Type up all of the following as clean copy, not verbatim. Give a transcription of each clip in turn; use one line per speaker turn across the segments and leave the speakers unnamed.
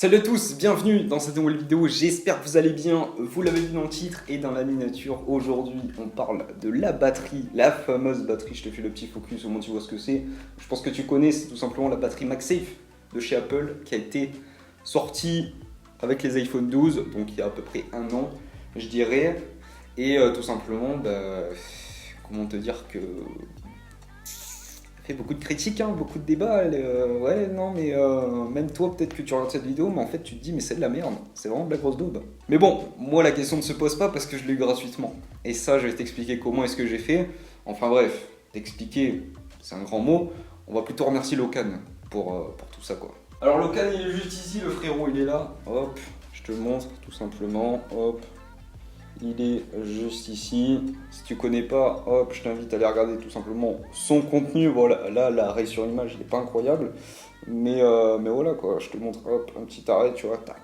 Salut à tous, bienvenue dans cette nouvelle vidéo, j'espère que vous allez bien, vous l'avez vu dans le titre et dans la miniature. Aujourd'hui on parle de la batterie, la fameuse batterie, je te fais le petit focus au moins tu vois ce que c'est. Je pense que tu connais, c'est tout simplement la batterie MagSafe de chez Apple qui a été sortie avec les iPhone 12, donc il y a à peu près un an je dirais. Et tout simplement, comment te dire que... fait beaucoup de critiques, hein, beaucoup de débats. Ouais, non, mais même toi, peut-être que tu regardes cette vidéo, mais en fait, tu te dis, mais c'est de la merde, c'est vraiment de la grosse daube. Mais bon, moi, la question ne se pose pas parce que je l'ai eu gratuitement. Et ça, je vais t'expliquer comment est-ce que j'ai fait. Enfin bref, t'expliquer, c'est un grand mot. On va plutôt remercier Locan pour tout ça, quoi. Alors, Locan, il est juste ici, le frérot, il est là. Hop, je te le montre, tout simplement. Hop. Il est juste ici. Si tu connais pas, hop, je t'invite à aller regarder tout simplement son contenu. Voilà, là, l'arrêt sur image, il est pas incroyable. Mais voilà quoi, je te montre hop, un petit arrêt, tu vois, tac.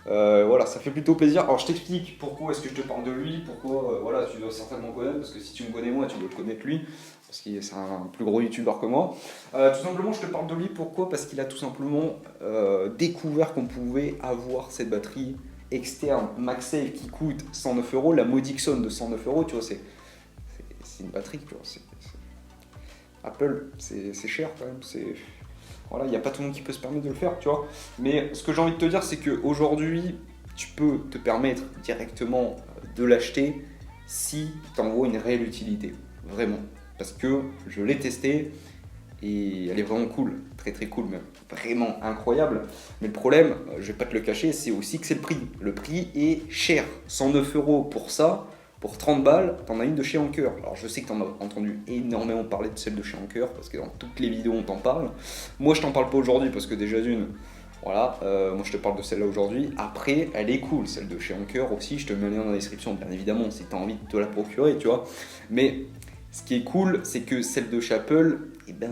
Voilà, ça fait plutôt plaisir. Alors je t'explique pourquoi est-ce que je te parle de lui, pourquoi, voilà, tu dois certainement connaître, parce que si tu me connais moi, tu dois le connaître lui, parce que c'est un plus gros youtubeur que moi. Tout simplement, je te parle de lui, pourquoi? Parce qu'il a tout simplement découvert qu'on pouvait avoir cette batterie externe MagSafe qui coûte 109 €, la modique somme de 109 €, tu vois, c'est une batterie, tu vois, Apple, c'est cher quand même, voilà, il n'y a pas tout le monde qui peut se permettre de le faire, tu vois. Mais ce que j'ai envie de te dire, c'est qu'aujourd'hui, tu peux te permettre directement de l'acheter si tu en vois une réelle utilité, vraiment. Parce que je l'ai testé et elle est vraiment cool, très très cool même, vraiment incroyable. Mais le problème, je vais pas te le cacher, c'est aussi que c'est le prix. Le prix est cher, 109 € pour ça. Pour 30 balles, t'en as une de chez Anker. Alors je sais que t'en as entendu énormément parler de celle de chez Anker, parce que dans toutes les vidéos on t'en parle. Moi je t'en parle pas aujourd'hui parce que déjà d'une, voilà, moi je te parle de celle-là aujourd'hui. Après, elle est cool, celle de chez Anker aussi, je te mets le lien dans la description, bien évidemment, si t'as envie de te la procurer, tu vois. Mais ce qui est cool, c'est que celle de chez Apple, eh ben,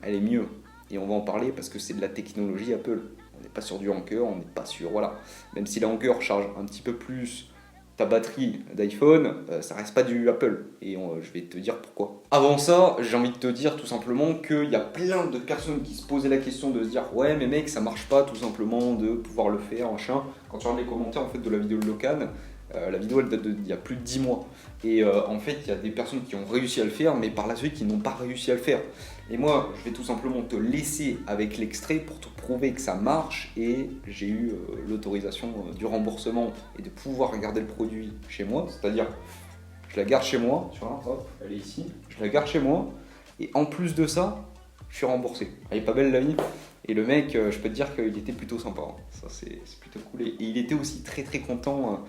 elle est mieux. Et on va en parler parce que c'est de la technologie Apple. On n'est pas sur du Anker, on n'est pas sur, voilà. Même si la Anker charge un petit peu plus ta batterie d'iPhone, ça reste pas du Apple. Et je vais te dire pourquoi. Avant ça, j'ai envie de te dire tout simplement qu'il y a plein de personnes qui se posaient la question de se dire ouais mais mec ça marche pas tout simplement de pouvoir le faire, machin. Quand tu regardes les commentaires en fait de la vidéo de Locan, la vidéo elle date d'il y a plus de 10 mois. Et en fait il y a des personnes qui ont réussi à le faire mais par la suite qui n'ont pas réussi à le faire. Et moi je vais tout simplement te laisser avec l'extrait pour te prouver que ça marche et j'ai eu l'autorisation du remboursement et de pouvoir regarder le produit chez moi, c'est-à-dire je la garde chez moi, tu vois, hop, elle est ici, je la garde chez moi et en plus de ça, je suis remboursé. Elle est pas belle la vie. Et le mec, je peux te dire qu'il était plutôt sympa, hein. Ça c'est plutôt cool et il était aussi très très content.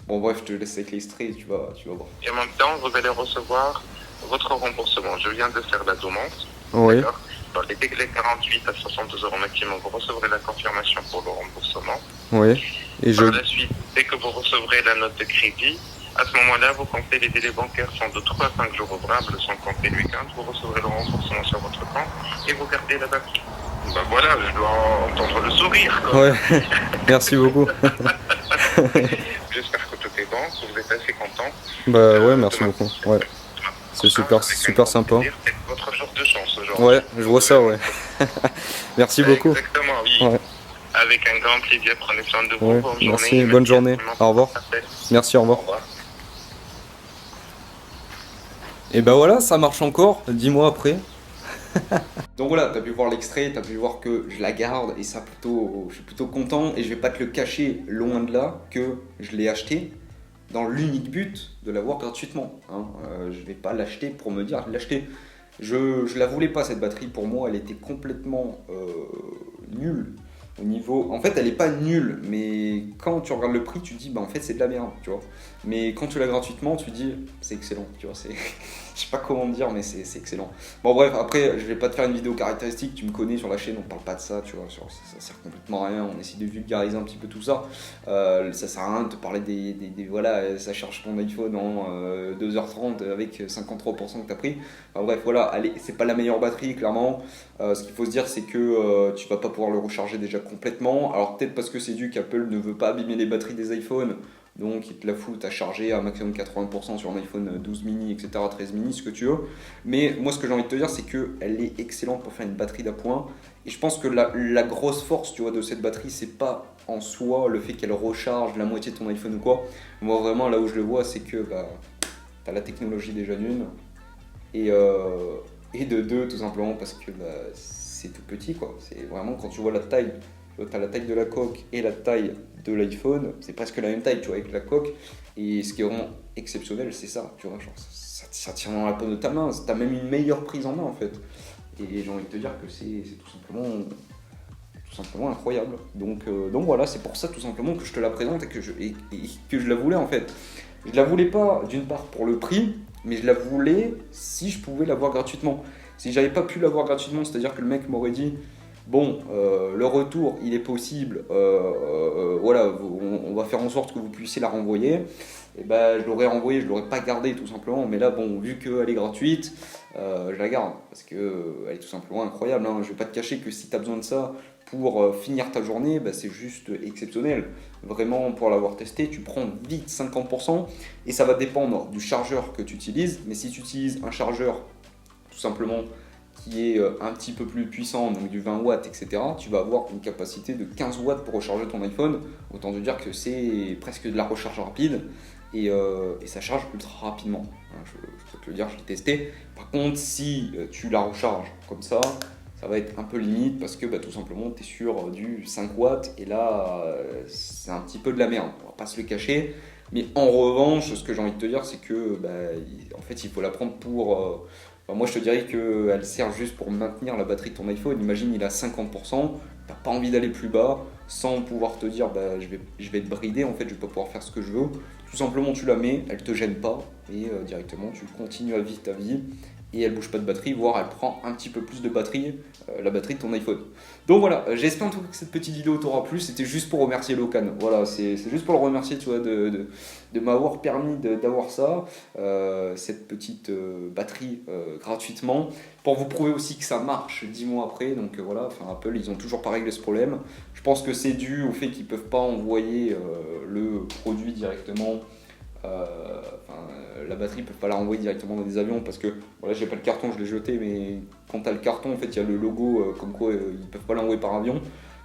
Bon bref, je te laisse avec l'extrait, tu vas voir.
Et en même temps, vous allez recevoir votre remboursement. Je viens de faire la demande.
Oui.
D'accord. Dans les délais 48 à 72 € maximum, vous recevrez la confirmation pour le remboursement.
Oui. Et
Par la suite, dès que vous recevrez la note de crédit, à ce moment-là, vous comptez les délais bancaires sont de 3 à 5 jours ouvrables, sans compter le week-end. Vous recevrez le remboursement sur votre compte et vous gardez la batterie. Ben voilà, je dois entendre le sourire, quoi.
Ouais, merci beaucoup.
J'espère que tout est bon, que vous êtes assez content.
Bah ouais, merci beaucoup. Ouais. C'est super sympa.
C'est votre jour de chance aujourd'hui.
Ouais, je vois ça, ouais. Merci beaucoup.
Exactement, oui.
Ouais.
Avec un grand plaisir, prenez soin de vous.
Ouais,
Bonne
merci,
journée.
bonne journée. Au revoir. Merci, au revoir.
Au revoir.
Et bah voilà, ça marche encore, 10 mois après. Donc voilà, t'as pu voir l'extrait, t'as pu voir que je la garde et ça plutôt, je suis plutôt content et je vais pas te le cacher loin de là que je l'ai acheté dans l'unique but de l'avoir gratuitement. Hein. Je vais pas l'acheter pour me dire de l'acheter. Je la voulais pas cette batterie, pour moi elle était complètement nulle. Au niveau... En fait elle est pas nulle, mais quand tu regardes le prix tu te dis bah en fait c'est de la merde, tu vois. Mais quand tu l'as gratuitement tu te dis c'est excellent, tu vois, c'est... Je sais pas comment dire mais c'est excellent. Bon bref, après je vais pas te faire une vidéo caractéristique, tu me connais sur la chaîne, on parle pas de ça, tu vois, ça sert complètement à rien, on essaie de vulgariser un petit peu tout ça. Ça sert à rien de te parler des voilà, ça charge ton iPhone en 2h30 avec 53% que t'as pris. Enfin bref voilà, allez, c'est pas la meilleure batterie clairement. Ce qu'il faut se dire c'est que tu vas pas pouvoir le recharger déjà complètement. Alors peut-être parce que c'est dû qu'Apple ne veut pas abîmer les batteries des iPhones. Donc il te la fout à charger à maximum 80% sur un iPhone 12 mini, etc., 13 mini, ce que tu veux. Mais moi ce que j'ai envie de te dire c'est qu'elle est excellente pour faire une batterie d'appoint. Et je pense que la grosse force, tu vois, de cette batterie, c'est pas en soi le fait qu'elle recharge la moitié de ton iPhone ou quoi. Moi, vraiment, là où je le vois, c'est que bah, t'as la technologie déjà d'une, et de deux, tout simplement, parce que bah, c'est tout petit, quoi. C'est vraiment, quand tu vois la taille, tu as la taille de la coque et la taille de l'iPhone, c'est presque la même taille, tu vois, avec la coque. Et ce qui est vraiment exceptionnel, c'est ça, tu vois, genre, ça tient dans la paume de ta main, t'as même une meilleure prise en main, en fait. Et j'ai envie de te dire que c'est tout simplement incroyable. Donc voilà, c'est pour ça tout simplement que je te la présente et que je la voulais en fait. Je la voulais pas d'une part pour le prix, mais je la voulais si je pouvais l'avoir gratuitement. Si j'avais pas pu l'avoir gratuitement, c'est-à-dire que le mec m'aurait dit bon, le retour il est possible, voilà, on va faire en sorte que vous puissiez la renvoyer. Et ben je l'aurais renvoyée, je l'aurais pas gardée tout simplement. Mais là, bon, vu qu'elle est gratuite, je la garde parce que elle est tout simplement incroyable. Hein. Je vais pas te cacher que si tu as besoin de ça pour finir ta journée, bah, c'est juste exceptionnel. Vraiment, pour l'avoir testé, tu prends vite 50% et ça va dépendre du chargeur que tu utilises. Mais si tu utilises un chargeur tout simplement qui est un petit peu plus puissant, donc du 20 watts, etc., tu vas avoir une capacité de 15 watts pour recharger ton iPhone. Autant te dire que c'est presque de la recharge rapide et ça charge ultra rapidement. Je peux te le dire, je l'ai testé. Par contre, si tu la recharges comme ça va être un peu limite parce que bah, tout simplement tu es sur du 5 watts et là c'est un petit peu de la merde, on va pas se le cacher. Mais en revanche, ce que j'ai envie de te dire, c'est que bah, en fait il faut la prendre pour enfin, moi je te dirais qu'elle sert juste pour maintenir la batterie de ton iPhone. Imagine il a 50%, t'as pas envie d'aller plus bas sans pouvoir te dire bah, je vais être bridé, en fait je vais pas pouvoir faire ce que je veux. Tout simplement tu la mets, elle te gêne pas et directement tu continues à vivre ta vie et elle bouge pas de batterie, voire elle prend un petit peu plus de batterie, la batterie de ton iPhone. Donc voilà, j'espère en tout cas que cette petite vidéo t'aura plu, c'était juste pour remercier Locan. Voilà, c'est juste pour le remercier, tu vois, de m'avoir permis d'avoir ça, cette petite batterie gratuitement, pour vous prouver aussi que ça marche 10 mois après. Donc voilà, enfin Apple, ils ont toujours pas réglé ce problème. Je pense que c'est dû au fait qu'ils peuvent pas envoyer le produit directement. La batterie, ils peuvent pas la renvoyer directement dans des avions parce que voilà, j'ai pas le carton, je l'ai jeté, mais quand tu as le carton, en fait, il y a le logo comme quoi ils peuvent pas l'envoyer par avion.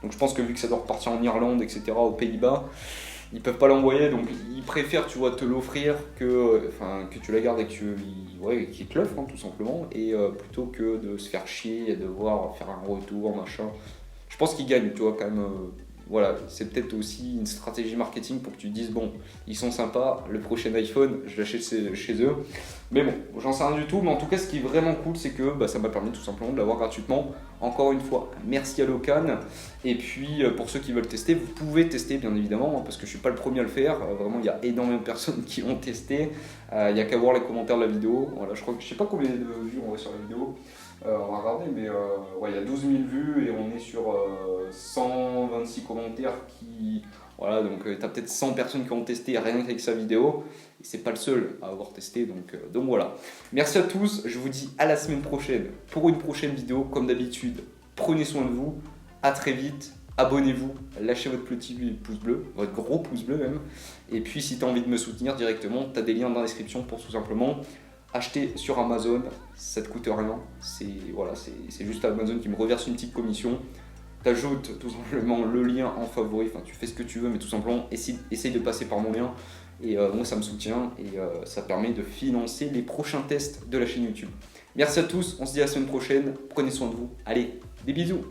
Donc je pense que vu que ça doit repartir en Irlande, etc., aux Pays-Bas, ils peuvent pas l'envoyer, donc ils préfèrent, tu vois, te l'offrir que tu la gardes et qu'ils te l'offrent, hein, tout simplement, et plutôt que de se faire chier et devoir faire un retour, machin. Je pense qu'ils gagnent, tu vois, quand même. Voilà, c'est peut-être aussi une stratégie marketing pour que tu te dises bon, ils sont sympas, le prochain iPhone, je l'achète chez eux. Mais bon, j'en sais rien du tout, mais en tout cas, ce qui est vraiment cool, c'est que bah, ça m'a permis tout simplement de l'avoir gratuitement. Encore une fois, merci à Locan. Et puis, pour ceux qui veulent tester, vous pouvez tester bien évidemment, hein, parce que je suis pas le premier à le faire. Vraiment, il y a énormément de personnes qui ont testé. Il n'y a qu'à voir les commentaires de la vidéo. Voilà, je sais pas combien de vues on va sur la vidéo. On va regarder, mais ouais, il y a 12 000 vues et on est sur 126 commentaires qui. Voilà, donc tu as peut-être 100 personnes qui ont testé rien qu'avec sa vidéo. Et c'est pas le seul à avoir testé, donc voilà. Merci à tous, je vous dis à la semaine prochaine pour une prochaine vidéo. Comme d'habitude, prenez soin de vous, à très vite. Abonnez-vous, lâchez votre petit pouce bleu, votre gros pouce bleu même. Et puis si tu as envie de me soutenir directement, tu as des liens dans la description pour tout simplement acheter sur Amazon. Ça te coûte rien, c'est juste Amazon qui me reverse une petite commission. Tu ajoutes tout simplement le lien en favori, enfin tu fais ce que tu veux, mais tout simplement essaye de passer par mon lien. Et moi ça me soutient et ça permet de financer les prochains tests de la chaîne YouTube. Merci à tous, on se dit à la semaine prochaine, prenez soin de vous, allez, des bisous.